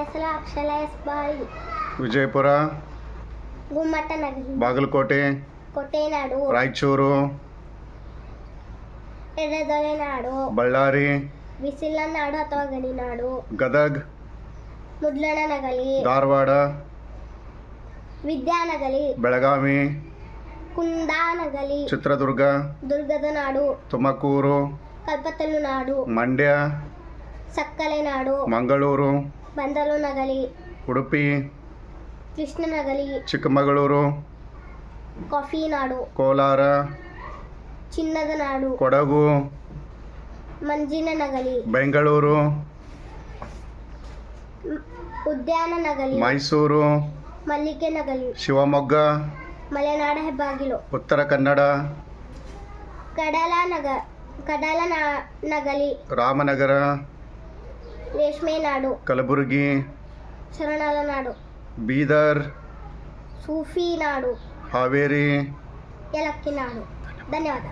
ಹೆಸರು ಅಕ್ಷಲ ಎಸ್ ಬಾಯಿ. ವಿಜಯಪುರ, ಗುಮ್ಮಟ ನಗರಿ, ಬಾಗಲಕೋಟೆ, ಕೋಟೆನಾಡು, ರಾಯಚೂರು, ಎಡೆದೊಳೆನಾಡು, ಬಳ್ಳಾರಿ, ಬಿಸಿಲ ನಾಡು ಅಥವಾ ಗಣಿನಾಡು, ಗದಗ್, ಮುದ್ಲಣನಗಲಿ, ಧಾರವಾಡ, ವಿದ್ಯಾನಗಲಿ, ಬೆಳಗಾವಿ, ಕುಂದಾನಗಲಿ, ಚಿತ್ರದುರ್ಗ, ದುರ್ಗದ ನಾಡು, ತುಮಕೂರು, ಕಲ್ಪತರು ನಾಡು, ಮಂಡ್ಯ, ಸಕ್ಕಲೆನಾಡು, ಮಂಗಳೂರು, ಬಂದರುನಗಲಿ, ಉಡುಪಿ, ಕೃಷ್ಣನಗಲಿ, ಚಿಕ್ಕಮಗಳೂರು, ಕಾಫಿ ನಾಡು, ಕೋಲಾರ, ಚಿನ್ನದ ನಾಡು, ಕೊಡಗು, ಮಂಜಿನನಗಲಿ, ಬೆಂಗಳೂರು, ಉದ್ಯಾನನಗಲಿ, ಮೈಸೂರು, ಮಲ್ಲಿಗೆನಗಲಿ, ಶಿವಮೊಗ್ಗ, ಮಲೆನಾಡ ಹೆಬ್ಬಾಗಿಲು, ಉತ್ತರ ಕನ್ನಡ, ಕಡಲನಗಲಿ, ರಾಮನಗರ, ರೇಷ್ಮೆ ನಾಡು, ಕಲಬುರಗಿ, ಶರಣಾಲ ನಾಡು, ಬೀದರ್, ಸೂಫಿ ನಾಡು, ಹಾವೇರಿ. ಯಲಕ್ಕಿ ನಾಡು. ಧನ್ಯವಾದ.